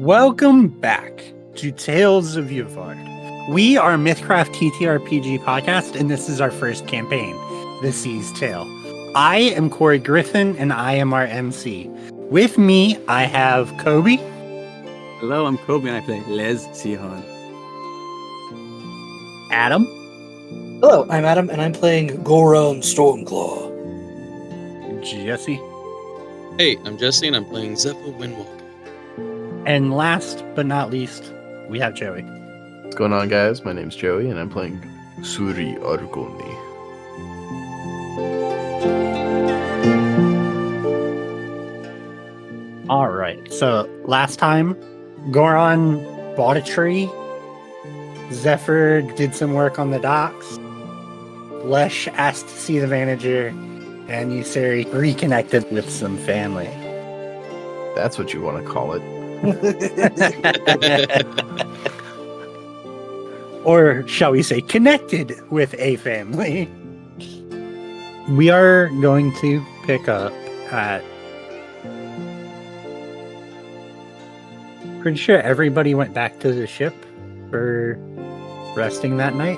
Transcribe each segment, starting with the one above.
Welcome back to Tales of Yavard. We are a Mythcraft TTRPG podcast, and this is our first campaign, The Sea's Tale. I am Corey Griffin, and I am our MC. With me, I have Kobe. Hello, I'm Kobe, and I play Les Sihan. Adam. Hello, I'm Adam, and I'm playing Goraan Stormclaw. Jesse. Hey, I'm Jesse, and I'm playing Zephyr Windwalker. And last but not least, we have Joey. What's going on, guys? My name's Joey, and I'm playing Ussuri Argoni. All right, so last time, Goraan bought a tree. Zephyr did some work on the docks. Lesh asked to see the manager, and Ussuri reconnected with some family. That's what you want to call it. Or shall we say connected with a family. We are going to pick up at... Pretty sure everybody went back to the ship for resting that night.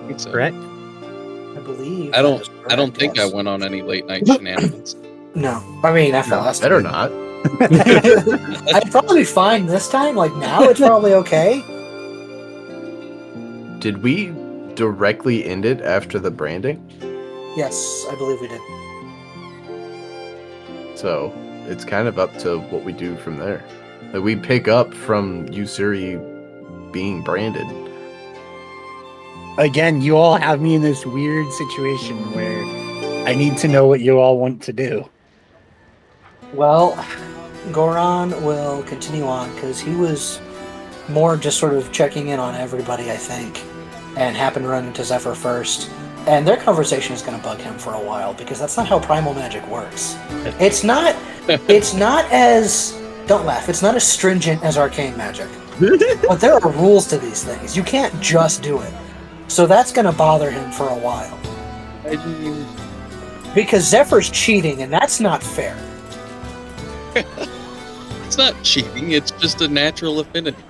I think so. Correct? I believe. I don't think yes. I went on any late night shenanigans. No, I mean after last Better time. not. I'd probably be fine this time. Like now, it's probably okay. Did we directly end it after the branding? Yes, I believe we did. So it's kind of up to what we do from there. Like, we pick up from Ussuri being branded. Again, you all have me in this weird situation where I need to know what you all want to do. Well, Goraan will continue on because he was more just sort of checking in on everybody, I think, and happened to run into Zephyr first. And their conversation is going to bug him for a while because that's not how primal magic works. It's not as, don't laugh, it's not as stringent as arcane magic. But there are rules to these things. You can't just do it. So that's going to bother him for a while. Because Zephyr's cheating, and that's not fair. It's not cheating, it's just a natural affinity.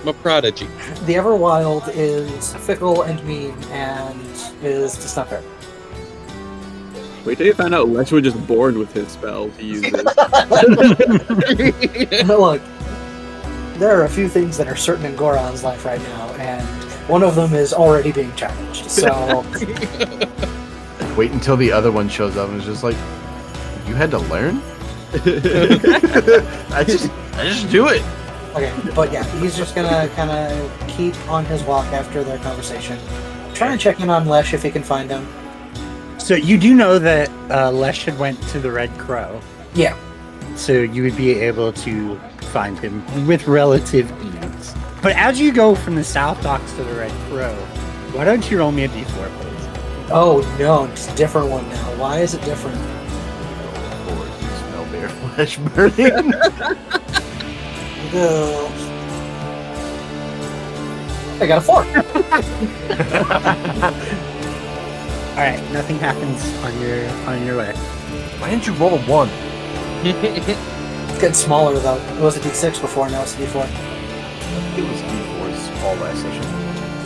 I'm a prodigy. The Everwild is fickle and mean, and is just not fair. Wait till you find out Lesh was just bored with his spell he uses. But look, there are a few things that are certain in Goraan's life right now, and one of them is already being challenged. So Wait until the other one shows up and is just like, you had to learn? I just do it. okay, but yeah, he's just gonna kind of keep on his walk after their conversation. Try and check in on Lesh if he can find him. So you do know that Lesh had went to the Red Crow. Yeah. So you would be able to find him with relative ease. But as you go from the South Docks to the Red Crow, why don't you roll me a d4, please? Oh no, it's a different one now. Why is it different? Or you smell their flesh burning. No. I got a 4. All right, nothing happens on your way. Why didn't you roll a 1? It's getting smaller though. It was a D6 before, now it's a D4. It was D4s all last session. I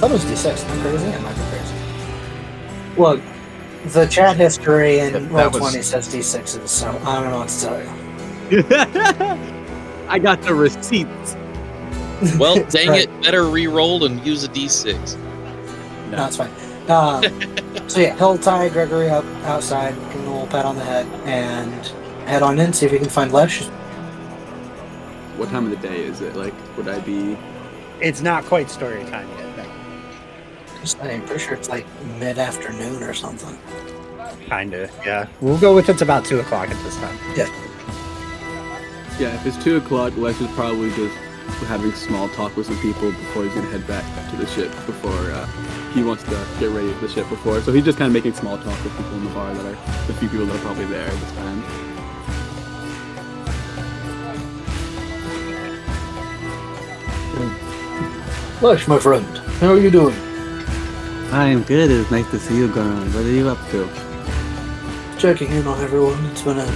thought it was D6. I'm crazy. I might be crazy. Look, the chat history in Roll20 says D6s, so I don't know what to tell you. I got the receipts. Well, dang Right. it, better re-roll and use a d6. No, it's fine. So yeah, he'll tie Gregory up outside, give him a little pat on the head, and head on in, see if he can find Lesh. What time of the day is it? Like, would I be... It's not quite story time yet. No. I'm pretty sure it's like mid-afternoon or something. Kinda, yeah. We'll go with it's about 2 o'clock at this time. Yeah. Yeah, if it's 2 o'clock, Lesh is probably just having small talk with some people before he's gonna head back to the ship before he wants to get ready at the ship before. So he's just kind of making small talk with people in the bar that are the few people that are probably there at this time. Lesh, my friend, how are you doing? I am good. It's nice to see you, Goraan. What are you up to? Checking in on everyone. It's been a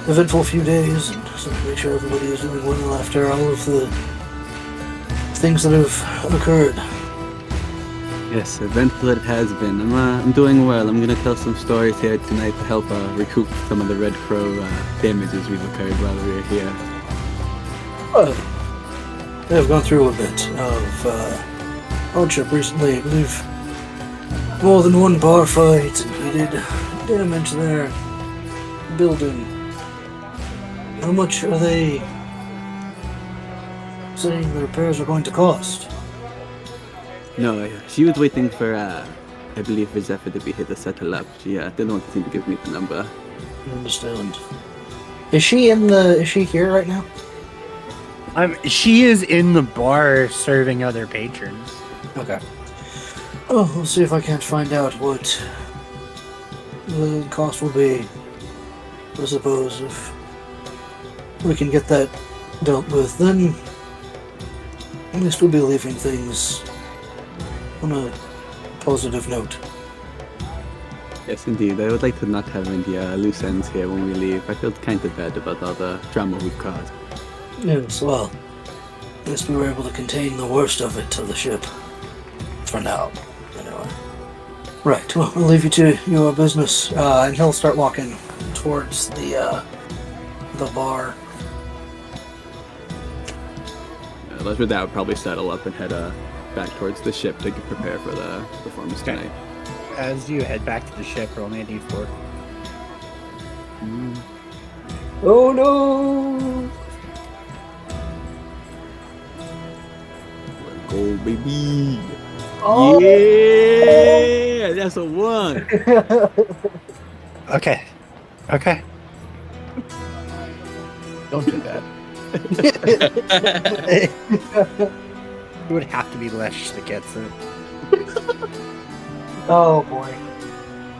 eventful few days, and so make sure everybody is doing well after all of the things that have occurred. Yes, eventful it has been. I'm doing well. I'm gonna tell some stories here tonight to help recoup some of the Red Crow damages we've occurred while we were here. I have gone through a bit of hardship recently. I believe more than one bar fight, and we did damage their building. How much are they saying the repairs are going to cost? No, she was waiting for, I believe, for Zephyr to be here to settle up. She didn't want to seem to give me the number. I understand. Is she here right now? She is in the bar serving other patrons. Okay. Oh, we'll see if I can't find out what the cost will be. I suppose if we can get that dealt with, then at least we'll be leaving things on a positive note. Yes, indeed. I would like to not have any loose ends here when we leave. I feel kind of bad about all the drama we've caused. Yes, well, at least we were able to contain the worst of it to the ship. For now, anyway. Right, well, I'll leave you to your business, and he'll start walking towards the bar. With that, I would probably settle up and head back towards the ship to prepare for the performance Okay. tonight. As you head back to the ship, roll me a d4. Oh no! Let's go, baby! Oh! Yeah! That's a 1! Okay. Don't do that. It would have to be Lesh that gets it. Oh boy.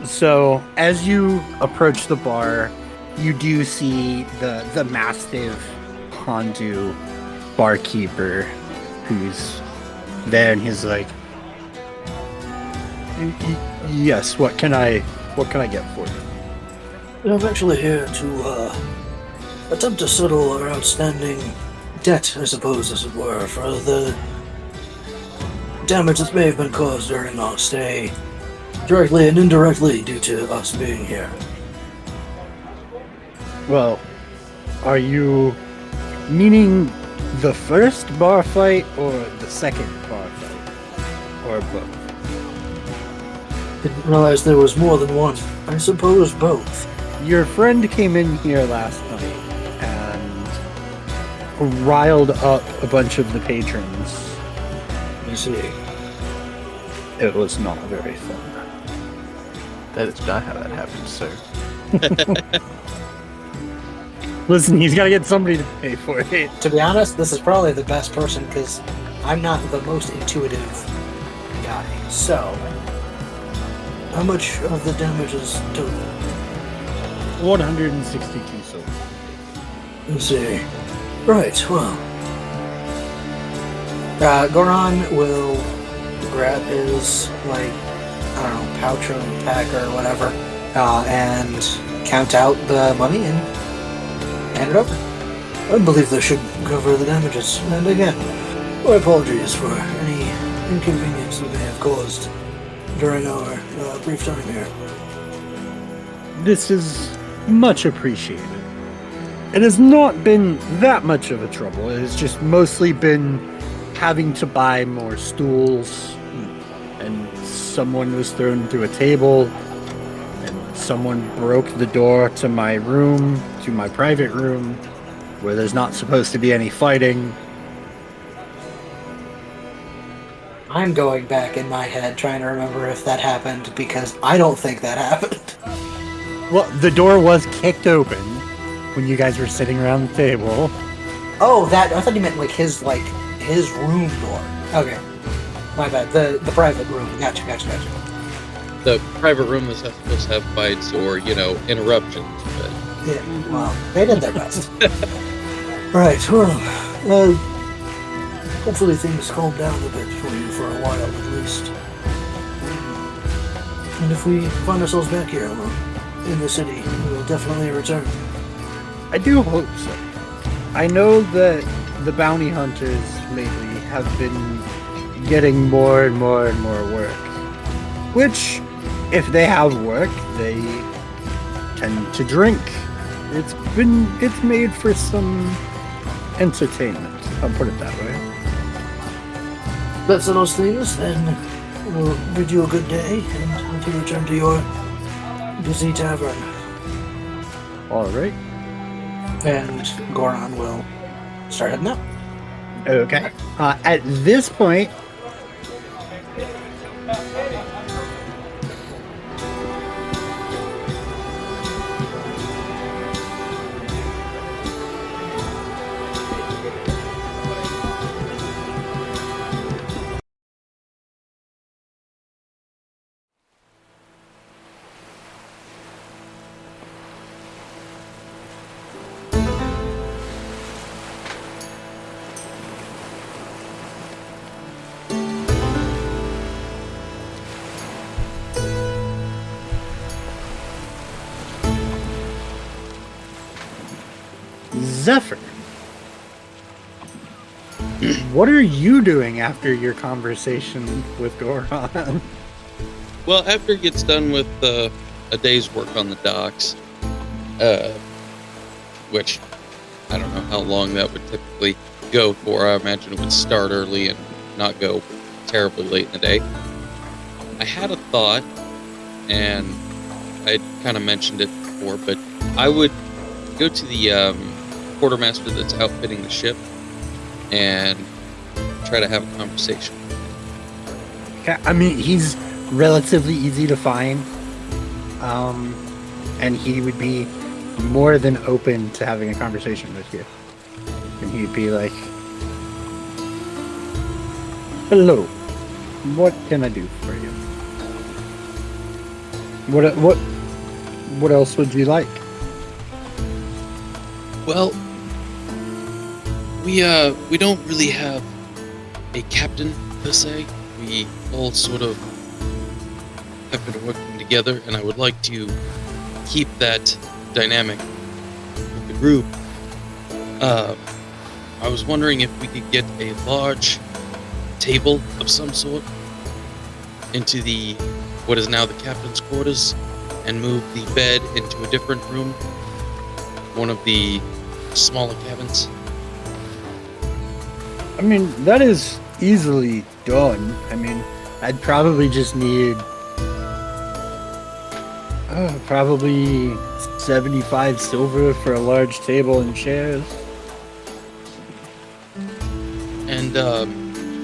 So, as you approach the bar, you do see the mastiff Hondu barkeeper who's there, and he's like, "Yes, what can I get for you?" I'm actually here to attempt to settle our outstanding debt, I suppose, as it were, for the damage that may have been caused during our stay, directly and indirectly due to us being here. Well, are you meaning the first bar fight or the second bar fight? Or both? Didn't realize there was more than one. I suppose both. Your friend came in here last night and riled up a bunch of the patrons. You see. It was not very fun. That is not how that happens, sir. Listen, he's got to get somebody to pay for it. To be honest, this is probably the best person because I'm not the most intuitive guy. So, how much of the damage is total? 162 silver. Let's see. Right, well. Goraan will grab his, pouch or pack or whatever, and count out the money and hand it over. I believe this should cover the damages. And again, my apologies for any inconvenience we may have caused during our brief time here. This is much appreciated. It has not been that much of a trouble. It has just mostly been having to buy more stools, and someone was thrown through a table, and someone broke the door to my room, to my private room, where there's not supposed to be any fighting. I'm going back in my head trying to remember if that happened because I don't think that happened. Well, the door was kicked open when you guys were sitting around the table. Oh, I thought you meant his room door. Okay. My bad. The private room. Gotcha. The private room is not supposed to have fights or, interruptions, but Yeah, well, they did their best. Right, well, hopefully things calm down a bit for you for a while at least. And if we find ourselves back here in the city, we will definitely return. I do hope so. I know that the bounty hunters lately have been getting more and more and more work. Which, if they have work, they tend to drink. It's made for some entertainment. I'll put it that way. That's all those things, then we'll bid you a good day and have you return to your busy tavern. All right. And Goraan will start heading out. Okay. At this point, Zephyr, what are you doing after your conversation with Goraan? Well, after he gets done with a day's work on the docks, which I don't know how long that would typically go for. I imagine it would start early and not go terribly late in the day. I had a thought, and I kind of mentioned it before, but I would go to the quartermaster that's outfitting the ship and try to have a conversation. Okay, I mean, he's relatively easy to find, and he would be more than open to having a conversation with you. And he'd be like, "Hello, what can I do for you? What else would you like?" Well, we don't really have a captain per se. We all sort of have been working together, and I would like to keep that dynamic with the group. I was wondering if we could get a large table of some sort into the what is now the captain's quarters, and move the bed into a different room, one of the smaller cabins. I mean, that is easily done. I mean, I'd probably just need probably 75 silver for a large table and chairs. And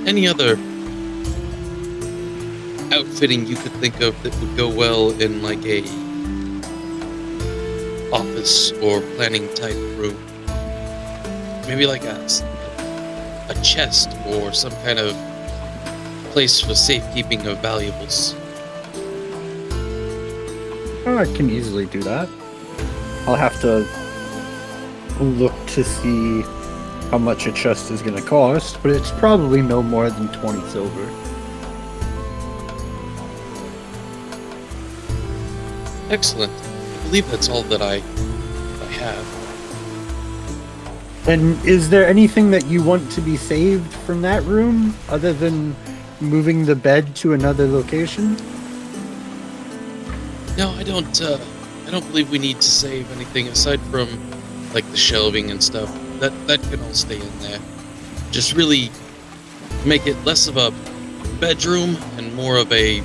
any other outfitting you could think of that would go well in like a office or planning type room. Maybe like a chest or some kind of place for safekeeping of valuables. Oh, I can easily do that. I'll have to look to see how much a chest is going to cost, but it's probably no more than 20 silver. Excellent. I believe that's all that I have. And is there anything that you want to be saved from that room other than moving the bed to another location? No, I don't believe we need to save anything aside from like the shelving and stuff. That can all stay in there. Just really make it less of a bedroom and more of a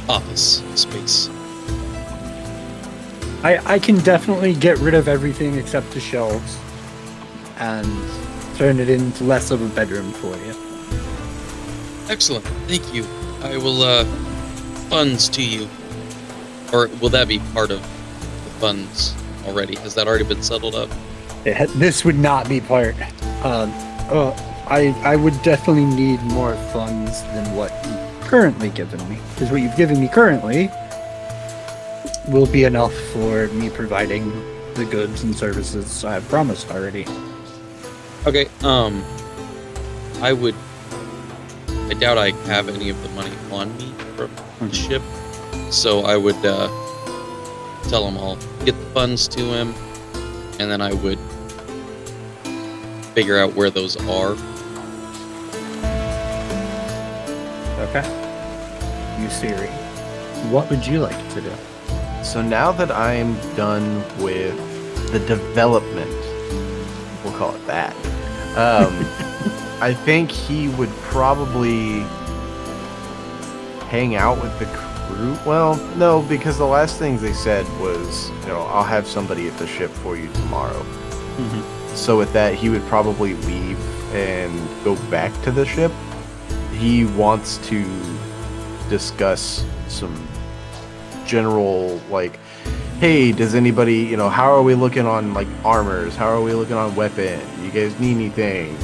office space. I can definitely get rid of everything except the shelves and turn it into less of a bedroom for you. Excellent. Thank you. I will funds to you. Or will that be part of the funds already? Has that already been settled up? This would not be part. I would definitely need more funds than what you've currently given me. Because what you've given me currently will be enough for me providing the goods and services I have promised already. Okay, I doubt I have any of the money on me from the ship, so I would tell him I'll get the funds to him, and then I would figure out where those are. Okay. Ussuri, what would you like to do? So now that I'm done with the development, we'll call it that, I think he would probably hang out with the crew. Well, no, because the last things they said was, I'll have somebody at the ship for you tomorrow. Mm-hmm. So with that, he would probably leave and go back to the ship. He wants to discuss some general, like, hey, does anybody, how are we looking on, like, armors? How are we looking on weapon? You guys need anything?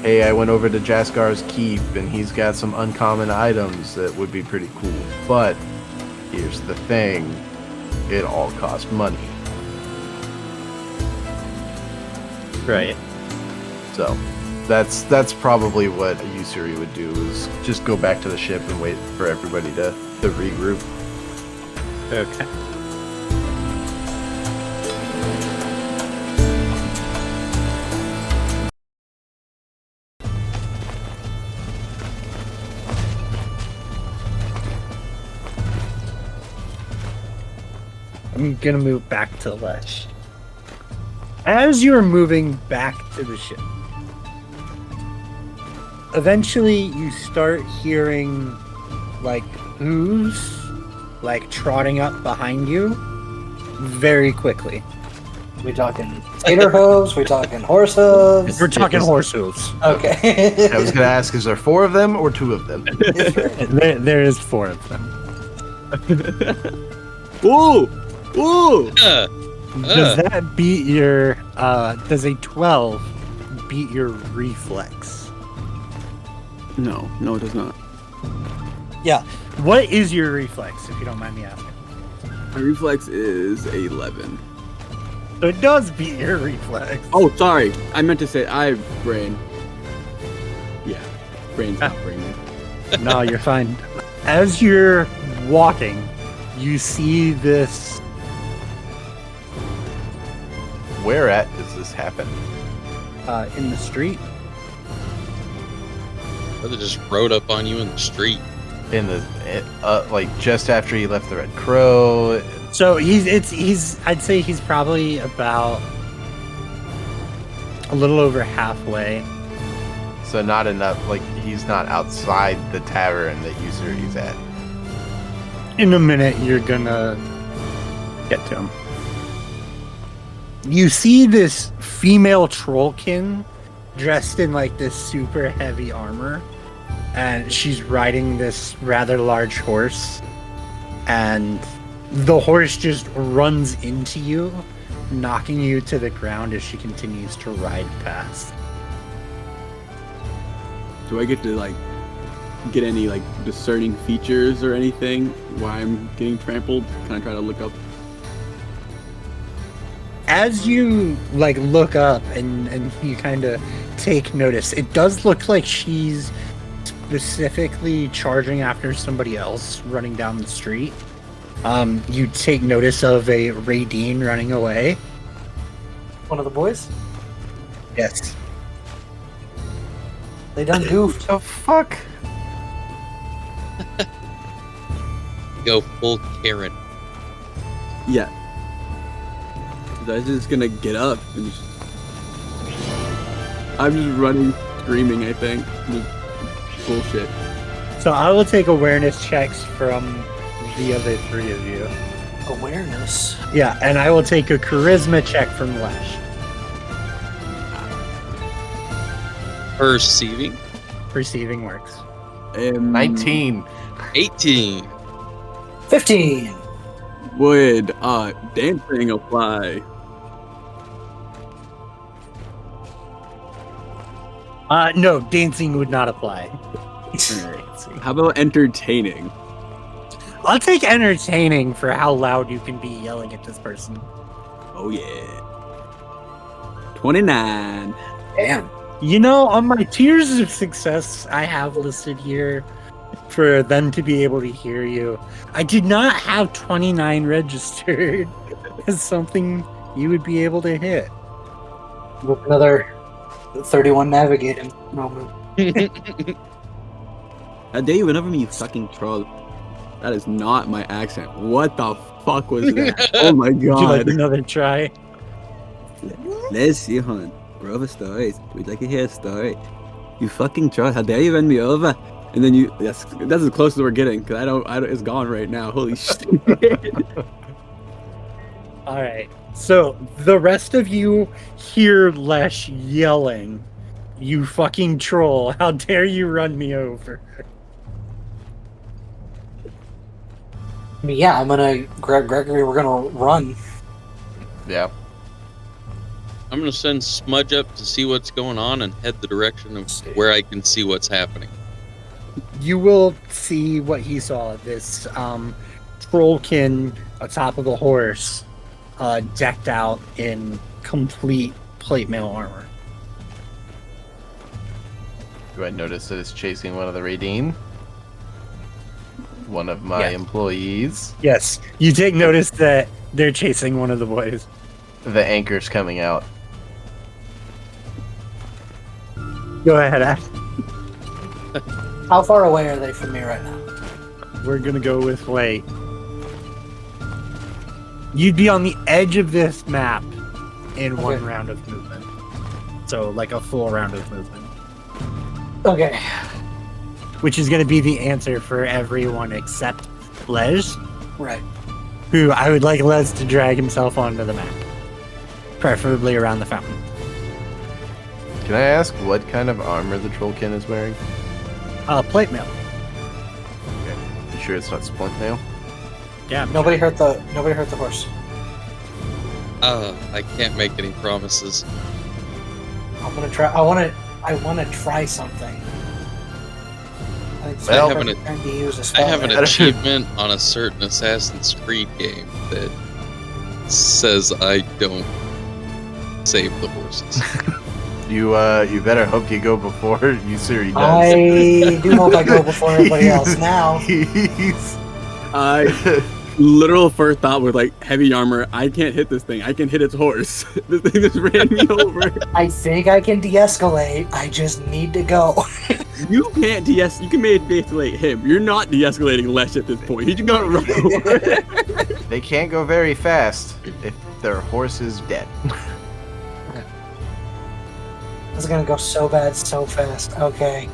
Hey, I went over to Jaskar's Keep, and he's got some uncommon items that would be pretty cool. But here's the thing. It all costs money. Right. So that's probably what Ussuri would do, is just go back to the ship and wait for everybody to regroup. Okay. I'm gonna move back to Lesh. As you're moving back to the ship, eventually you start hearing like hooves, like trotting up behind you very quickly. We talking tater hooves? We talking horse hooves? We're talking horse hooves. Okay. I was gonna ask, is there 4 of them or 2 of them? There is 4 of them. Ooh! Ooh! Does that beat your does a 12 beat your reflex? No, it does not. Yeah. What is your reflex, if you don't mind me asking? My reflex is 11. So it does beat your reflex. Oh, sorry. I meant to say I have brain. Yeah, brain's not braining. No, you're fine. As you're walking, you see this. Where at does this happen? In the street. Or they just rode up on you in the street. In the like just after he left the Red Crow. So he's I'd say he's probably about a little over halfway. So not enough, like he's not outside the tavern that Ussuri's at. In a minute, you're gonna get to him. You see this female trollkin dressed in like this super heavy armor, and she's riding this rather large horse, and the horse just runs into you, knocking you to the ground as she continues to ride past. Do I get to like get any like discerning features or anything while I'm getting trampled? Can I try to look up? As you like look up and you kind of take notice, it does look like she's specifically charging after somebody else running down the street. You take notice of a Radine running away. One of the boys? Yes. They done goofed. The fuck? Go full Karen. Yeah. I was just gonna get up and just... I'm just running, screaming, I think. Just bullshit. So I will take awareness checks from the other 3 of you. Awareness. Yeah, and I will take a charisma check from Lesh. Perceiving. Perceiving works. 19. 18. 15. Would dancing apply? No, dancing would not apply. How about entertaining? I'll take entertaining for how loud you can be yelling at this person. Oh yeah. 29. Damn. You know, on my tiers of success, I have listed here for them to be able to hear you. I did not have 29 registered as something you would be able to hit. With another 31 navigating moment. How dare you run over me, you fucking troll? That is not my accent. What the fuck was that? Oh my Would you like god. another try? Let's see, hon. We're over stories. We'd like to hear a story. You fucking troll. How dare you run me over? And then you, that's as close as we're getting, because I don't, it's gone right now. Holy shit. All right. So the rest of you hear Lesh yelling, "You fucking troll! How dare you run me over?" I mean, yeah, I'm gonna grab Gregory. We're gonna run. Yeah. I'm gonna send Smudge up to see what's going on and head the direction of where I can see what's happening. You will see what he saw. This trollkin atop of a horse, decked out in complete plate mail armor. Do I notice that it's chasing one of the Radine? One of my employees. Yes, you take notice that they're chasing one of the boys. The anchor's coming out. Go ahead, Ash. How far away are they from me right now? We're gonna go with wait. You'd be on the edge of this map in one Okay. round of movement. So like a full round of movement. Okay. Which is gonna be the answer for everyone except Les, Right. who I would like Les to drag himself onto the map. Preferably around the fountain. Can I ask what kind of armor the Trollkin is wearing? Plate mail. You sure it's not splint mail? Yeah. Nobody hurt the horse. I can't make any promises. I'm gonna try. I wanna try something. Well, I have an- trying to use a I spell. have an there. achievement on a certain Assassin's Creed game that says I don't save the horses. You better hope you go before Ussuri does. I do hope I go before everybody else now. Literal first thought was like, heavy armor, I can't hit this thing. I can hit its horse. This thing just ran me over. I think I can de-escalate. I just need to go. You can't you can de-escalate him. You're not de-escalating Lesh at this point. He's just gonna run over. They can't go very fast if their horse is dead. This is gonna go so bad, so fast. Okay.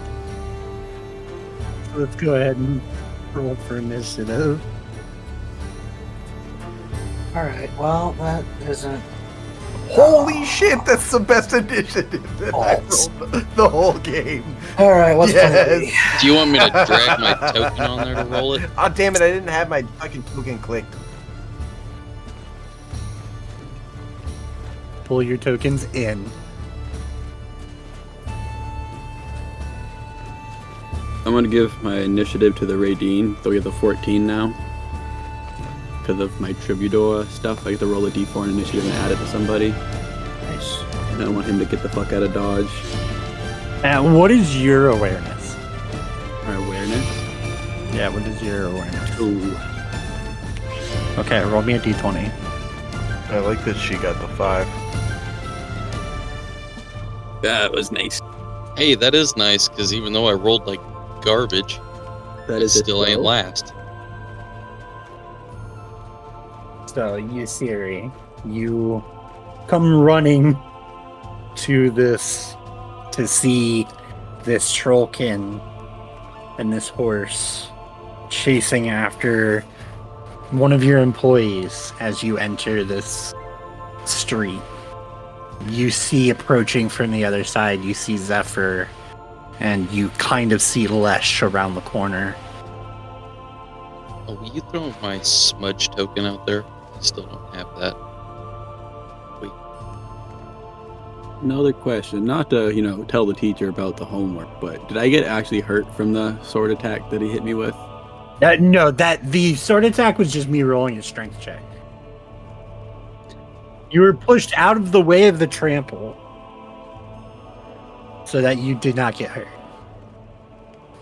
Let's go ahead and roll for initiative. Alright, well, that isn't... Holy shit, that's the best initiative that I rolled the whole game. Alright, what's Yes. Do you want me to drag my token on there to roll it? Oh damn it, I didn't have my fucking token clicked. Pull your tokens in. I'm gonna give my initiative to the Radine, so we have the 14 now. Because of my Tribudor stuff, I get to roll a d4 in initiative and add it to somebody. Nice. And I want him to get the fuck out of Dodge. And what is your awareness? My awareness. Yeah, what is your awareness? Ooh. Okay, roll me a d20. I like that she got the 5. That was nice. Hey, that is nice, because even though I rolled like garbage, That it is a still ain't 12. last. So, Ussuri, you come running to this to see this trollkin and this horse chasing after one of your employees as you enter this street. You see approaching from the other side, you see Zephyr, and you kind of see Lesh around the corner. Oh, will you throw my smudge token out there? I still don't have that. Another question, not to, tell the teacher about the homework, but did I get actually hurt from the sword attack that he hit me with? No, that the sword attack was just me rolling a strength check. You were pushed out of the way of the trample so that you did not get hurt.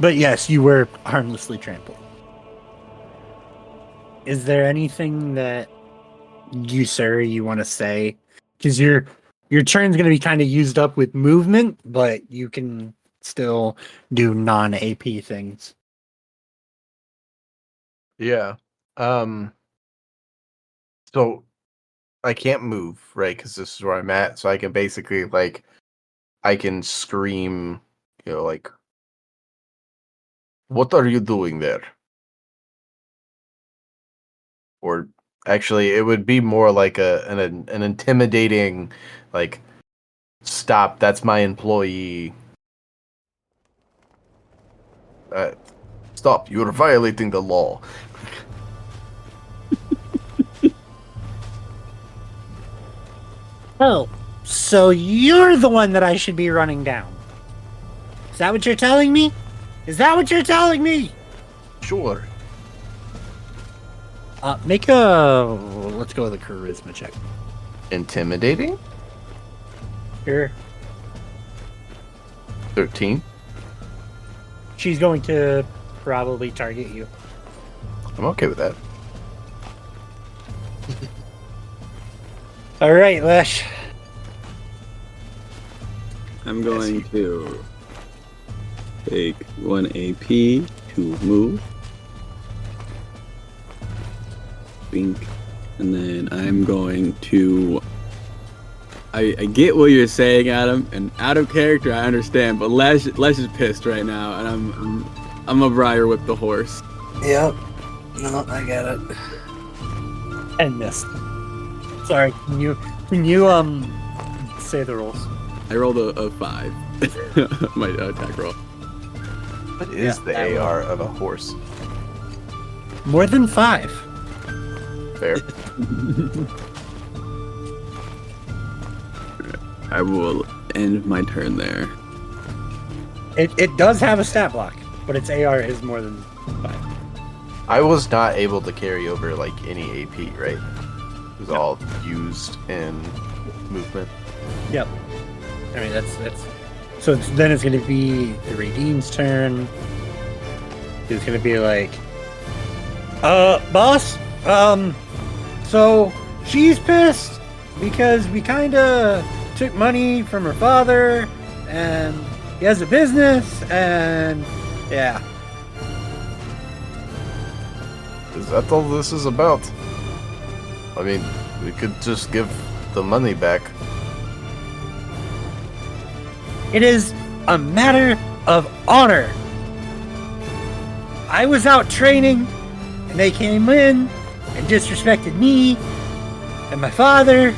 But yes, you were harmlessly trampled. Is there anything that Ussuri you want to say, because your turn's going to be kind of used up with movement, but you can still do non-AP things. Yeah. So I can't move, right? Because this is where I'm at. So I can basically I can scream, what are you doing there? Or actually, it would be more like an intimidating, like, stop. That's my employee. Stop! You are violating the law. Oh, so you're the one that I should be running down. Is that what you're telling me? Is that what you're telling me? Sure. Make a... Let's go with a charisma check. Intimidating? Sure. 13. She's going to probably target you. I'm okay with that. All right, Lesh. I'm going to take 1 AP to move. Bink. And then I'm going to... I get what you're saying, Adam, and out of character, I understand, but Lesh is pissed right now, and I'm a briar with the horse. Yep. No, I get it. And missed. Sorry, can you say the rolls? I rolled a 5. My attack roll. What is the that AR of a horse? More than 5. Fair. I will end my turn there. It does have a stat block, but its AR is more than 5. I was not able to carry over any AP, right? It was all used in movement. Yep. I mean that's so then it's gonna be the Radine's turn. It's gonna be like, boss, so she's pissed because we kinda took money from her father and he has a business and yeah. Is that all this is about? I mean, we could just give the money back. It is a matter of honor. I was out training, and they came in and disrespected me and my father.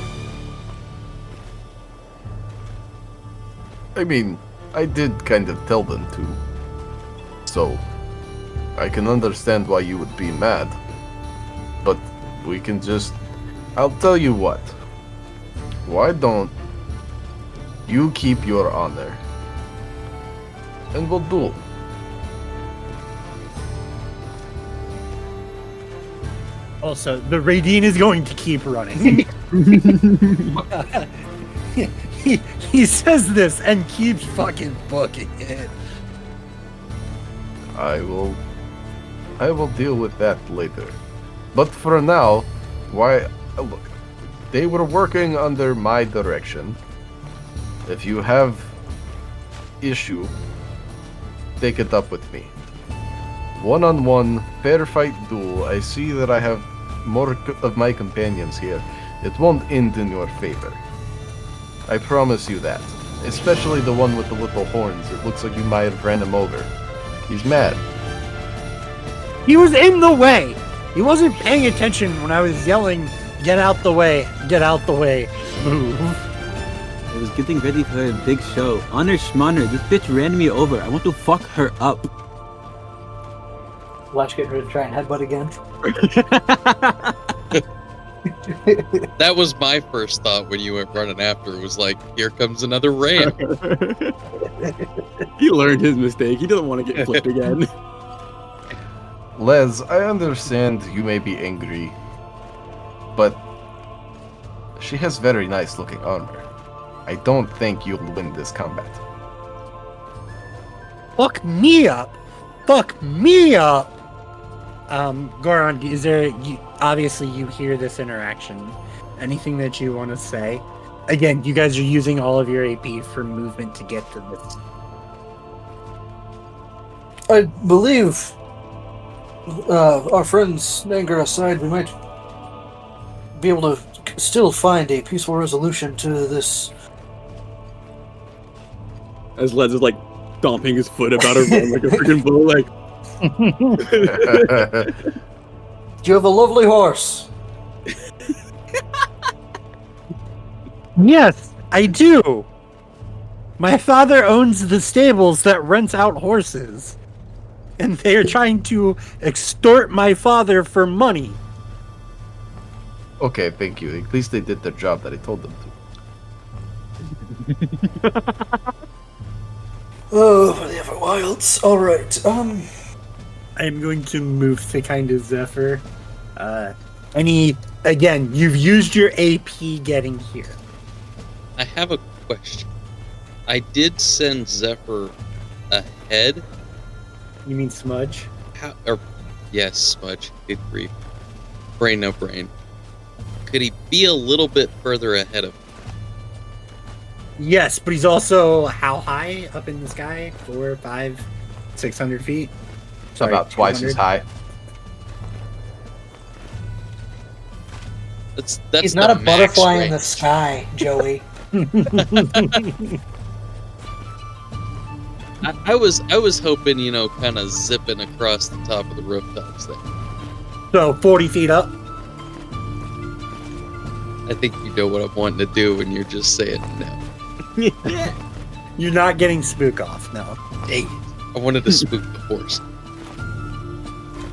I mean, I did kind of tell them to. So, I can understand why you would be mad. But we can just... I'll tell you what. Why don't you keep your honor? And we'll duel. Also, the Radine is going to keep running. he says this and keeps fucking booking it. I will deal with that later. But for now, look, they were working under my direction. If you have issue, take it up with me. One-on-one, fair fight duel. I see that I have more of my companions here. It won't end in your favor. I promise you that. Especially the one with the little horns. It looks like you might have ran him over. He's mad. He was in the way. He wasn't paying attention when I was yelling, "Get out the way! Get out the way! Move!" I was getting ready for a big show. Honor schmonner, this bitch ran me over. I want to fuck her up. Lesh getting ready to try and headbutt again. That was my first thought when you went running after. It was like, here comes another ram. He learned his mistake. He doesn't want to get flipped again. Les, I understand you may be angry, but she has very nice looking armor. I don't think you'll win this combat. Fuck me up! Fuck me up! Goraan, is there? Obviously, you hear this interaction. Anything that you want to say? Again, you guys are using all of your AP for movement to get to this. I believe, our friends' anger aside, we might be able to still find a peaceful resolution to this. As Les is like stomping his foot about her room like a freaking bull, like. You have a lovely horse. Yes, I do. My father owns the stables that rents out horses, and they are trying to extort my father for money. Okay, thank you. At least they did their job that I told them to. Oh, the ever wilds. All right. I am going to move to kind of Zephyr. Again, you've used your AP getting here. I have a question. I did send Zephyr ahead. You mean Smudge? Yes, Smudge. Good grief. Brain no brain. Could he be a little bit further ahead of me? Yes, but he's also how high up in the sky? 4, 5, 600 feet? Sorry, About twice 200? as high. That's He's not the a butterfly max in the range. sky, Joey. I was hoping, kind of zipping across the top of the rooftops there. So 40 feet up? I think you know what I'm wanting to do, and you're just saying no. You're not getting spook off, no. Dang it. I wanted to spook the horse.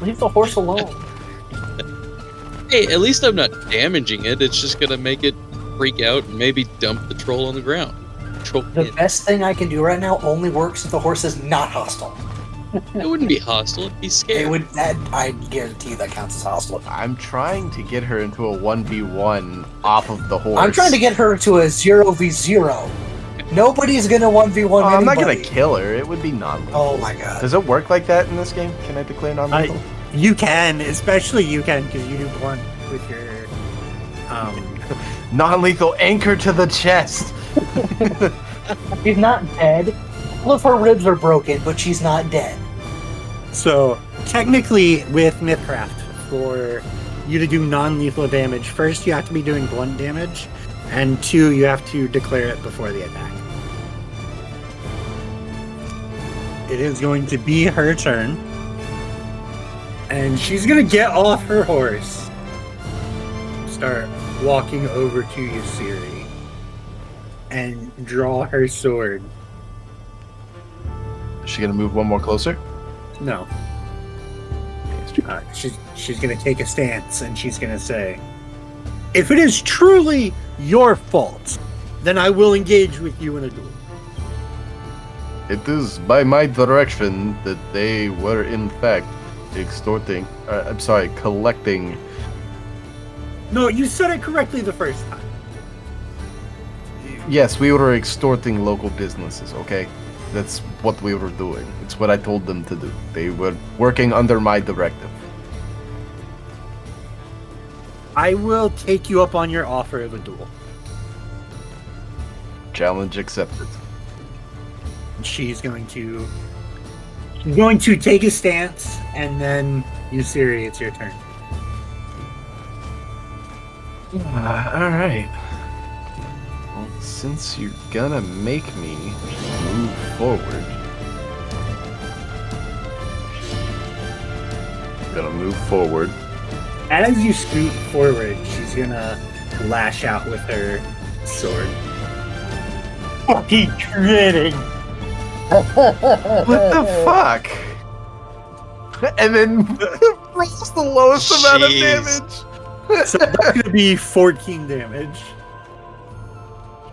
Leave the horse alone. Hey, at least I'm not damaging it. It's just gonna make it freak out and maybe dump the troll on the ground. Troll The kid. best thing I can do right now only works if the horse is not hostile. It wouldn't be hostile. It'd be scared. It would. That I guarantee that counts as hostile. I'm trying to get her into a 1v1 off of the horse. I'm trying to get her to a 0v0. Nobody's gonna 1v1 I'm not anybody. gonna kill her. It would be non-lethal. Oh my god. Does it work like that in this game? Can I declare non-lethal? You can, especially you can, because you do blunt with your... Non-lethal anchor to the chest. She's not dead. All of her ribs are broken, but she's not dead. So, technically, with Mythcraft, for you to do non-lethal damage, first you have to be doing blunt damage, and 2, you have to declare it before the attack. It is going to be her turn, and she's going to get off her horse, start walking over to Ussuri, and draw her sword. Is she gonna move one more closer? No. She's going to take a stance, and she's going to say, if it is truly your fault, then I will engage with you in a duel. It is by my direction that they were in fact collecting. No, you said it correctly the first time. Yes, we were extorting local businesses, okay? That's what we were doing. It's what I told them to do. They were working under my directive. I will take you up on your offer of a duel. Challenge accepted. She's going to take a stance, and then Ussuri, it's your turn. Alright. Well, since you're gonna make me move forward, I'm gonna move forward. As you scoot forward, she's gonna lash out with her sword. Fucking critting! What the fuck? And then rolls the lowest amount of Jeez. damage. So that's gonna be 14 damage.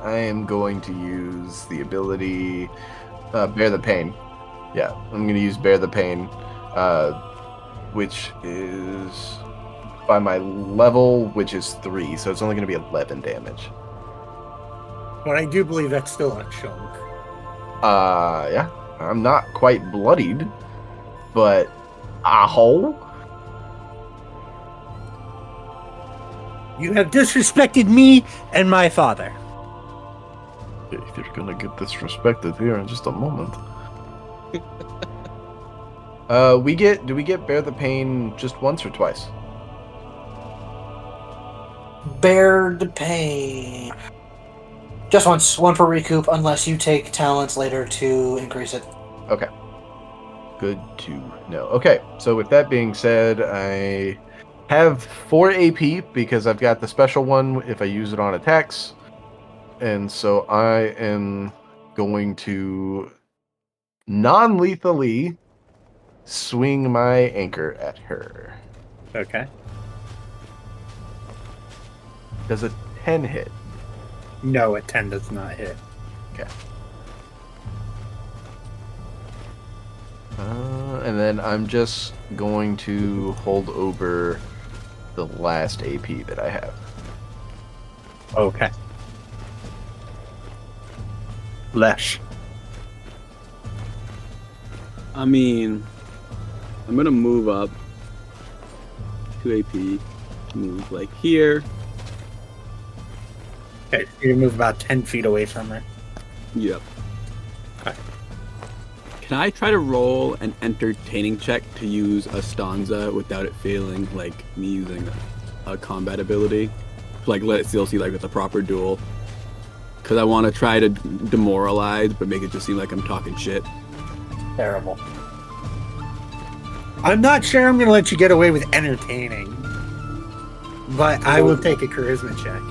I am going to use the ability Bear the Pain. Yeah, I'm going to use Bear the Pain, which is by my level, which is 3, so it's only going to be 11 damage. But I do believe that's still a chunk. Yeah, I'm not quite bloodied, but ow. You have disrespected me and my father. You're gonna get disrespected here in just a moment. Do we get Bear the Pain just once or twice? Bear the pain. Just once, one per recoup, unless you take talents later to increase it. Okay. Good to know. Okay, so with that being said, I have 4 AP because I've got the special one if I use it on attacks. And so I am going to non-lethally swing my anchor at her. Okay. Does a 10 hit? No, a 10 does not hit. Okay. And then I'm just going to hold over the last AP that I have. Okay. Lesh. I mean, I'm gonna move up 2 AP, move like here. Okay, you move about 10 feet away from her. Yep. Okay. Can I try to roll an entertaining check to use a stanza without it feeling like me using a combat ability? Like let it still see like it's a proper duel. Because I want to try to demoralize, but make it just seem like I'm talking shit. Terrible. I'm not sure I'm going to let you get away with entertaining. But I will take a charisma check.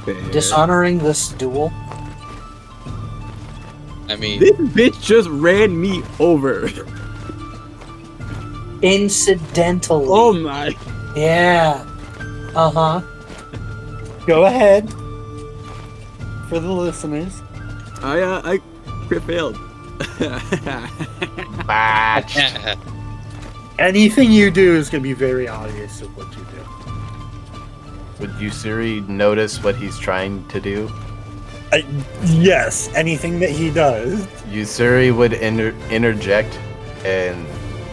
Fair. Dishonoring this duel. I mean, This bitch just ran me over. Incidentally. Oh my. Yeah. Uh-huh. Go ahead. For the listeners. I crit failed. Batch. Anything you do is going to be very obvious of what you do. Would Ussuri notice what he's trying to do? Yes, anything that he does. Ussuri would interject and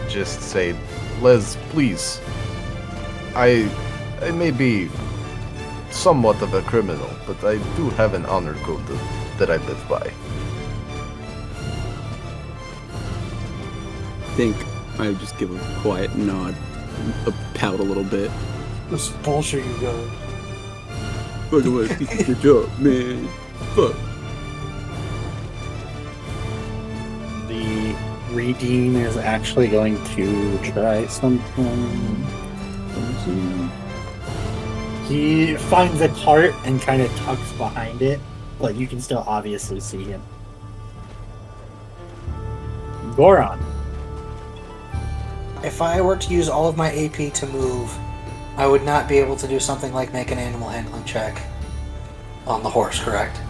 just say, Les, please. I may be somewhat of a criminal, but I do have an honor code that I live by. I think I would just give a quiet nod, pout a little bit. This bullshit you guys. Fuck away, good job, man. Fuck. The Redeem is actually going to try something. He finds a cart and kind of tucks behind it, but you can still obviously see him. Goraan. If I were to use all of my AP to move, I would not be able to do something like make an animal handling check on the horse, correct?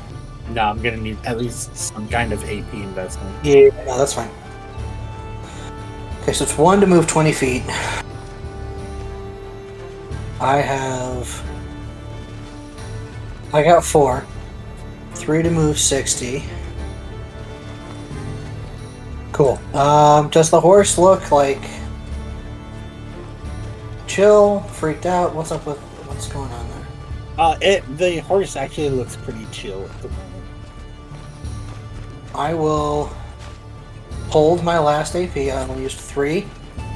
No, I'm gonna need at least some kind of AP investment. Yeah, no, that's fine. Okay, so it's 1 to move 20 feet. I got 4. 3 to move 60. Cool. Does the horse look like chill, freaked out? What's up with what's going on there? The horse actually looks pretty chill at the moment. I will hold my last AP. I will use 3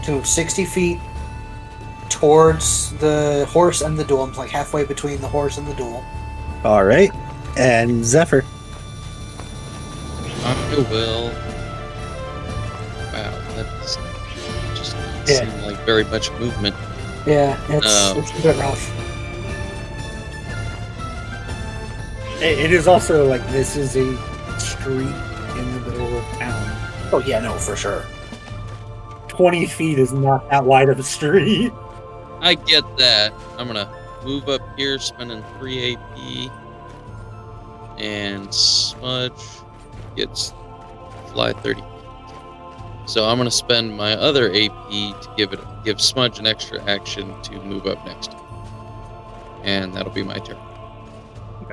to move 60 feet towards the horse and the duel. I'm like halfway between the horse and the duel. All right, and Zephyr. I will. Wow, that just doesn't seem like very much movement. Yeah, it's a bit rough. It is also like this is a street in the middle of town. Oh yeah, no, for sure. 20 feet is not that wide of a street. I get that. I'm gonna move up here, spending 3 AP, and Smudge gets fly 30 feet. So I'm gonna spend my other AP to give Smudge an extra action to move up next, and that'll be my turn.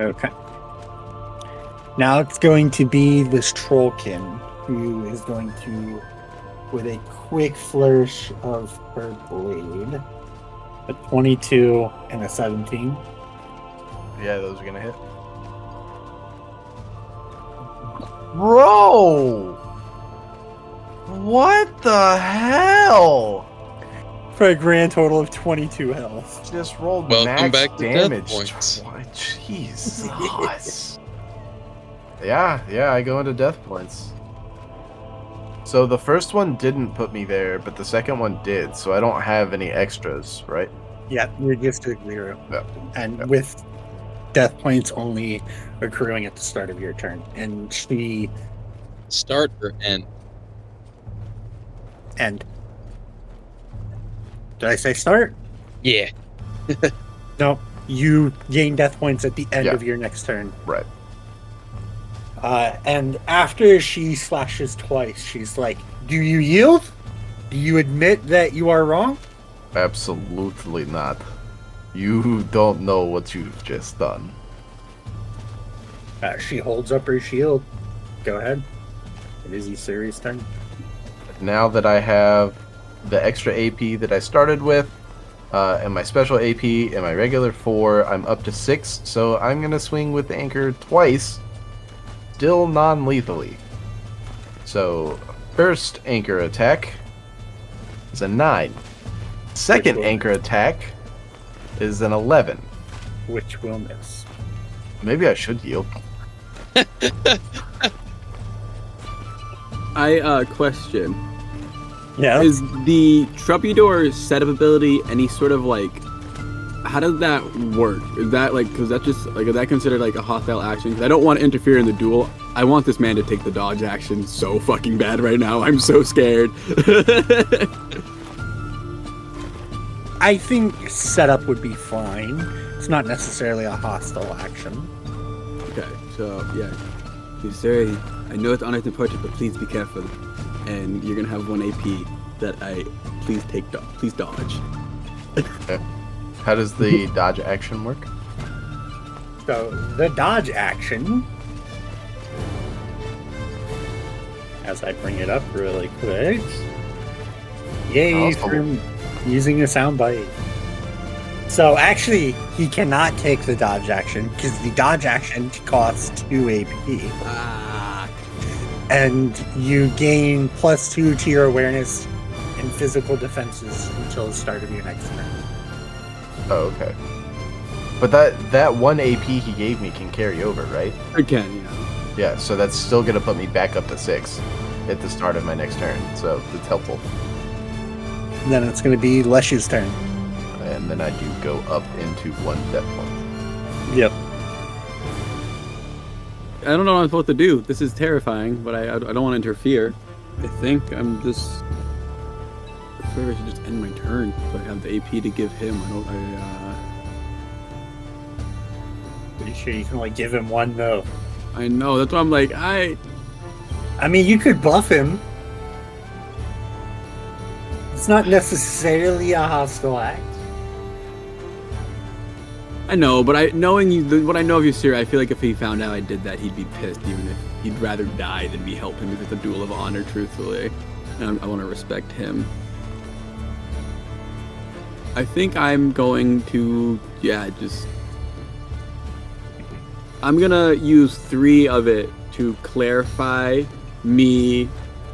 Okay. Now it's going to be this Trollkin who is going to, with a quick flourish of her blade, A 22 and a 17. Yeah, those are gonna hit. Bro! What the hell? For a grand total of 22 health. Just rolled Welcome max back to death damage. points. Jesus. yeah, I go into death points. So the first one didn't put me there, but the second one did, so I don't have any extras, right? Yeah, you're just at 0. Yeah. And Yeah. with death points only accruing at the start of your turn. And she Start or end? end. Did I say start? Yeah. No. You gain death points at the end Yeah. of your next turn. Right. And after she slashes twice, she's like, "Do you yield? Do you admit that you are wrong?" Absolutely not. You don't know what you've just done. She holds up her shield. Go ahead. It is Ussuri's turn. Now that I have the extra AP that I started with, and my special AP and my regular 4, I'm up to 6, so I'm going to swing with the anchor twice, still non-lethally. So, first anchor attack is a 9. Second Which will anchor attack is an 11. Which will miss. Maybe I should yield. Question. Yeah. Is the Troubadour setup ability any sort of like? How does that work? Is that like? Because that just like is that considered like a hostile action? Because I don't want to interfere in the duel. I want this man to take the dodge action so fucking bad right now. I'm so scared. I think setup would be fine. It's not necessarily a hostile action. Okay, so yeah, Ussuri, I know it's honest important, but please be careful. And you're gonna have 1 AP that please dodge. Okay. How does the dodge action work? So the dodge action, as I bring it up really quick. Yay Awesome. for using a soundbite. So actually, he cannot take the dodge action because the dodge action costs 2 AP. Ah, And you gain +2 to your awareness and physical defenses until the start of your next turn. Oh, okay. But that 1 AP he gave me can carry over, right? again, yeah. Yeah, so that's still going to put me back up to 6 at the start of my next turn, so it's helpful. And then it's going to be Lesh's turn. And then I do go up into 1 death point. Yep. I don't know what I'm supposed to do. This is terrifying, but I don't want to interfere. I think I'm just. I feel like I should just end my turn so I have the AP to give him. Pretty sure you can only give him 1 though. I know. That's why I'm like I mean, you could buff him. It's not necessarily a hostile act. I know, but knowing you, what I know of Ussuri, I feel like if he found out I did that, he'd be pissed. Even if he'd rather die than me help him if it's a duel of honor. Truthfully, and I want to respect him. I think I'm going to, I'm gonna use 3 of it to clarify me,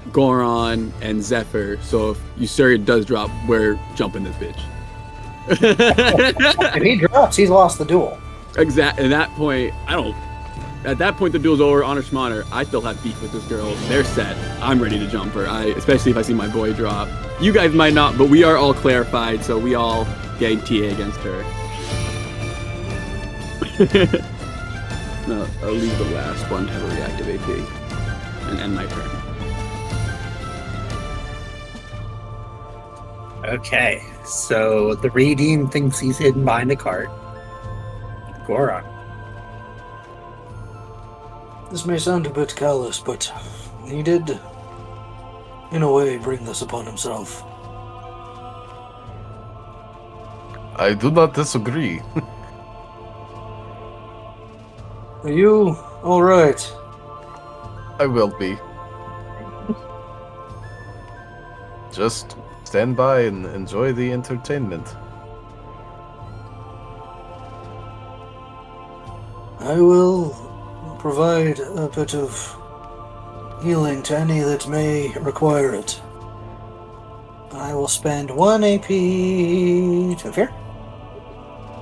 Goraan, and Zephyr. So if Ussuri does drop, we're jumping this bitch. If he drops, he's lost the duel. Exactly. At that point, At that point, the duel's over. Honor schmonor. I still have beef with this girl. They're set. I'm ready to jump her. Especially if I see my boy drop. You guys might not, but we are all clarified, so we all gang TA against her. No, I'll leave the last one to have a reactive AP and end my turn. Okay, so the Redeem thinks he's hidden behind a cart. Goraan. This may sound a bit callous, but he did, in a way, bring this upon himself. I do not disagree. Are you alright? I will be. Just stand by and enjoy the entertainment. I will provide a bit of healing to any that may require it. I will spend 1 AP to interfere.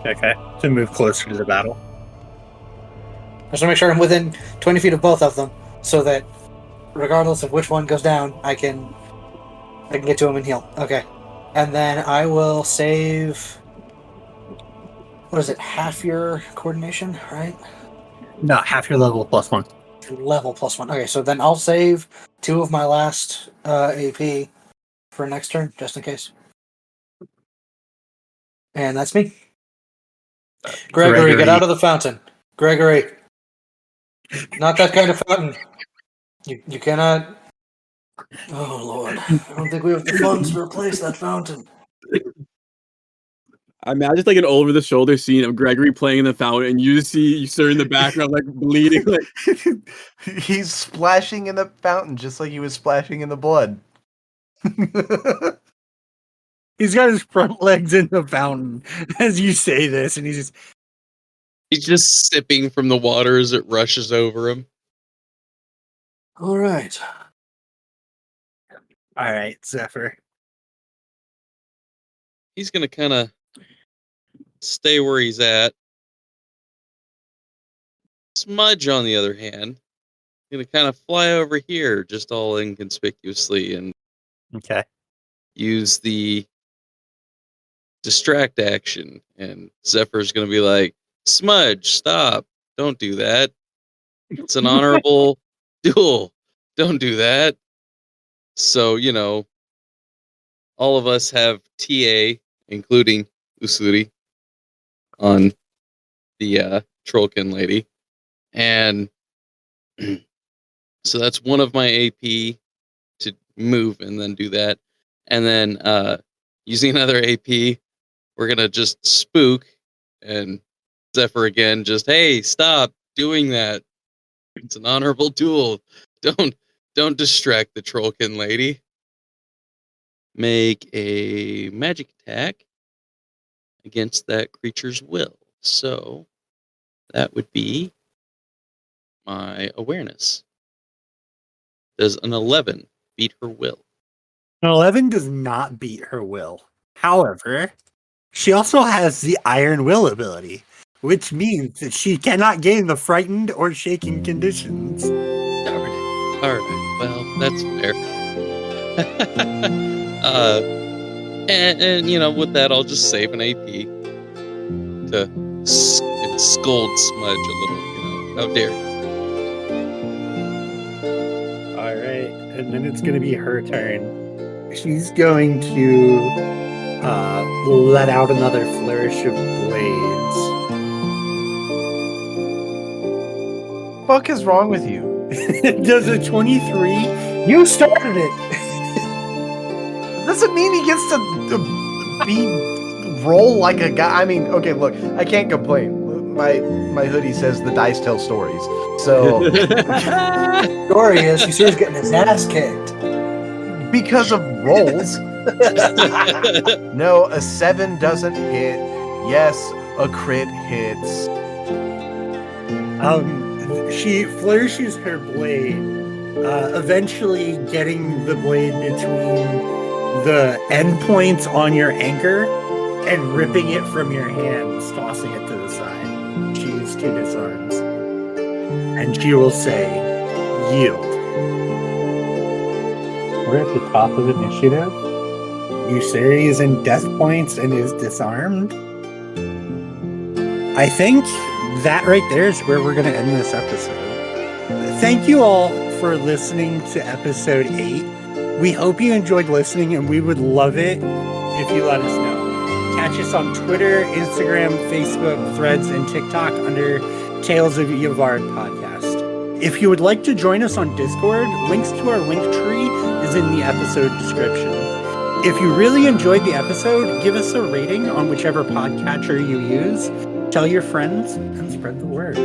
Okay. To move closer to the battle. I just want to make sure I'm within 20 feet of both of them, so that regardless of which one goes down, I can get to him and heal. Okay. And then I will save... What is it? Half your coordination, right? No, half your level plus 1. Level plus 1. Okay, so then I'll save 2 of my last AP for next turn, just in case. And that's me. Gregory, get out of the fountain. Gregory. Not that kind of fountain. You cannot... Oh, Lord. I don't think we have the funds to replace that fountain. I imagine like an over-the-shoulder scene of Gregory playing in the fountain, and you just see Ussuri in the background, like bleeding. Like He's splashing in the fountain just like he was splashing in the blood. He's got his front legs in the fountain as you say this, and he's just sipping from the water as it rushes over him. All right. All right, Zephyr. He's gonna kind of stay where he's at. Smudge, on the other hand, gonna kind of fly over here, just all inconspicuously, and Okay. use the distract action. And Zephyr's gonna be like, "Smudge, stop! Don't do that. It's an honorable duel. Don't do that." So, all of us have TA, including Ussuri, on the Trollkin lady. And so that's one of my AP to move and then do that. And then using another AP, we're going to just spook, and Zephyr again, just, hey, stop doing that. It's an honorable duel. Don't distract the Trollkin lady. Make a magic attack against that creature's will. So that would be my awareness. Does an 11 beat her will? An 11 does not beat her will. However, she also has the Iron Will ability, which means that she cannot gain the frightened or shaken conditions. Darn it. Alright, well, that's fair. And with that, I'll just save an AP to scold Smudge a little, How dare you. All right, and then it's going to be her turn. She's going to let out another flourish of blades. Fuck is wrong with you? Does a 23? You started it! Doesn't mean he gets to roll like a guy. I mean, okay, look, I can't complain. My hoodie says the dice tell stories. So Story is, Ussuri's getting his ass kicked. because of rolls. No, a 7 doesn't hit. Yes, a crit hits. She flourishes her blade, eventually getting the blade between the endpoints on your anchor and ripping it from your hands, tossing it to the side. She is 2 disarms. And she will say, yield. We're at the top of initiative. Ussuri is in death points and is disarmed. I think that right there is where we're going to end this episode. Thank you all for listening to episode 8. We hope you enjoyed listening, and we would love it if you let us know. Catch us on Twitter, Instagram, Facebook, Threads, and TikTok under Tales of Yavard Podcast. If you would like to join us on Discord, links to our link tree is in the episode description. If you really enjoyed the episode, give us a rating on whichever podcatcher you use. Tell your friends and spread the word.